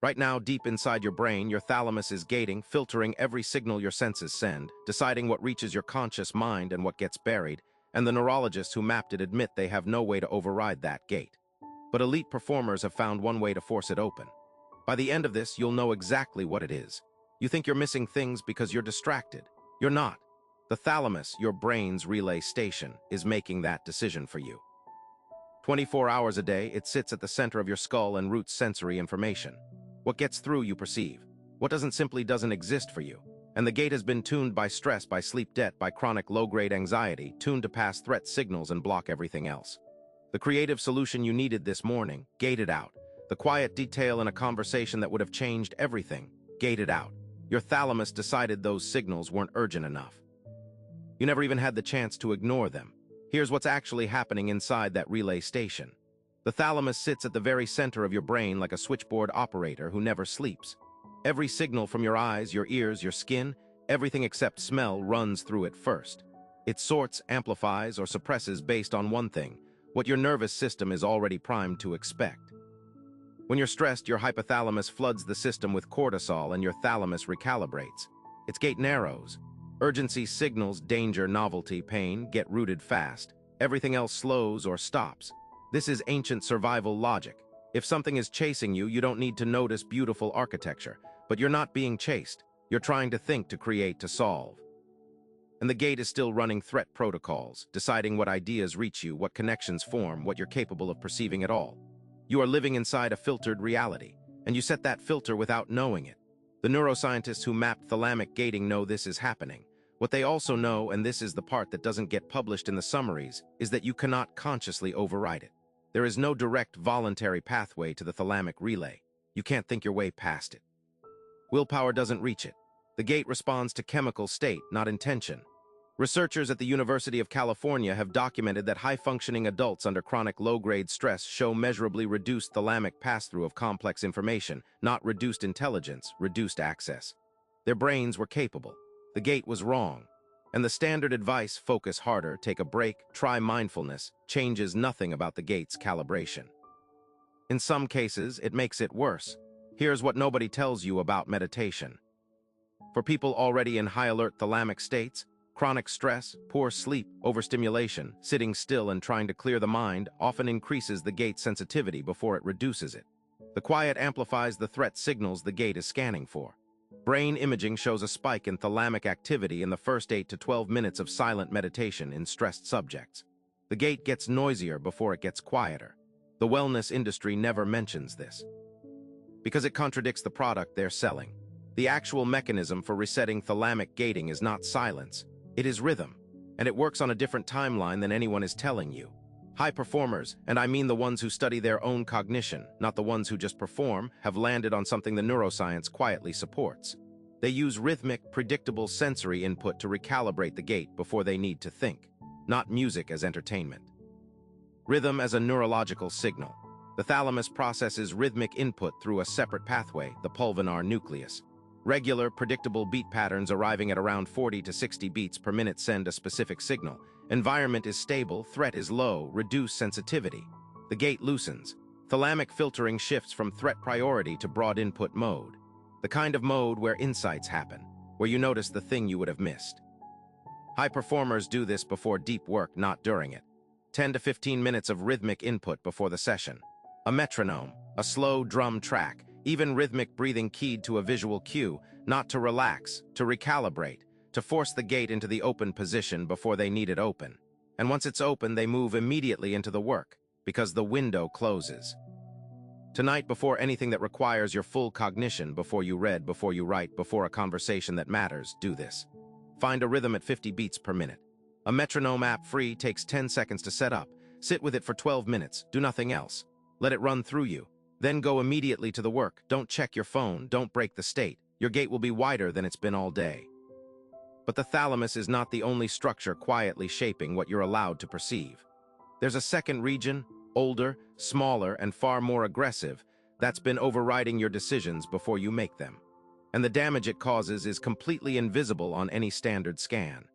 Right now, deep inside your brain, your thalamus is gating, filtering every signal your senses send, deciding what reaches your conscious mind and what gets buried, and the neurologists who mapped it admit they have no way to override that gate. But elite performers have found one way to force it open. By the end of this, you'll know exactly what it is. You think you're missing things because you're distracted. You're not. The thalamus, your brain's relay station, is making that decision for you. 24 hours a day, it sits at the center of your skull and routes sensory information. What gets through, you perceive. What doesn't exist for you. And the gate has been tuned by stress, by sleep debt, by chronic low-grade anxiety, tuned to pass threat signals and block everything else. The creative solution you needed this morning, gated out. The quiet detail in a conversation that would have changed everything, gated out. Your thalamus decided those signals weren't urgent enough. You never even had the chance to ignore them. Here's what's actually happening inside that relay station. The thalamus sits at the very center of your brain like a switchboard operator who never sleeps. Every signal from your eyes, your ears, your skin, everything except smell runs through it first. It sorts, amplifies, or suppresses based on one thing, what your nervous system is already primed to expect. When you're stressed, your hypothalamus floods the system with cortisol and your thalamus recalibrates. Its gate narrows. Urgency signals, danger, novelty, pain, get rooted fast. Everything else slows or stops. This is ancient survival logic. If something is chasing you, you don't need to notice beautiful architecture. But you're not being chased. You're trying to think, to create, to solve. And the gate is still running threat protocols, deciding what ideas reach you, what connections form, what you're capable of perceiving at all. You are living inside a filtered reality, and you set that filter without knowing it. The neuroscientists who mapped thalamic gating know this is happening. What they also know, and this is the part that doesn't get published in the summaries, is that you cannot consciously override it. There is no direct, voluntary pathway to the thalamic relay. You can't think your way past it. Willpower doesn't reach it. The gate responds to chemical state, not intention. Researchers at the University of California have documented that high-functioning adults under chronic low-grade stress show measurably reduced thalamic pass-through of complex information, not reduced intelligence, reduced access. Their brains were capable. The gate was wrong. And the standard advice, focus harder, take a break, try mindfulness, changes nothing about the gate's calibration. In some cases, it makes it worse. Here's what nobody tells you about meditation. For people already in high-alert thalamic states, chronic stress, poor sleep, overstimulation, sitting still and trying to clear the mind often increases the gate's sensitivity before it reduces it. The quiet amplifies the threat signals the gate is scanning for. Brain imaging shows a spike in thalamic activity in the first 8 to 12 minutes of silent meditation in stressed subjects. The gate gets noisier before it gets quieter. The wellness industry never mentions this, because it contradicts the product they're selling. The actual mechanism for resetting thalamic gating is not silence, it is rhythm, and it works on a different timeline than anyone is telling you. High performers, and I mean the ones who study their own cognition, not the ones who just perform, have landed on something the neuroscience quietly supports. They use rhythmic, predictable sensory input to recalibrate the gate before they need to think, not music as entertainment. Rhythm as a neurological signal. The thalamus processes rhythmic input through a separate pathway, the pulvinar nucleus. Regular, predictable beat patterns arriving at around 40 to 60 beats per minute send a specific signal. Environment is stable, threat is low, reduce sensitivity. The gate loosens. Thalamic filtering shifts from threat priority to broad input mode. The kind of mode where insights happen, where you notice the thing you would have missed. High performers do this before deep work, not during it. 10 to 15 minutes of rhythmic input before the session. A metronome, a slow drum track, even rhythmic breathing keyed to a visual cue, not to relax, to recalibrate, to force the gate into the open position before they need it open. And once it's open, they move immediately into the work, because the window closes. Tonight, before anything that requires your full cognition, before you read, before you write, before a conversation that matters, do this. Find a rhythm at 50 beats per minute. A metronome app free takes 10 seconds to set up. Sit with it for 12 minutes, do nothing else. Let it run through you. Then go immediately to the work. Don't check your phone, don't break the state. Your gate will be wider than it's been all day. But the thalamus is not the only structure quietly shaping what you're allowed to perceive. There's a second region, older, smaller, and far more aggressive, that's been overriding your decisions before you make them. And the damage it causes is completely invisible on any standard scan.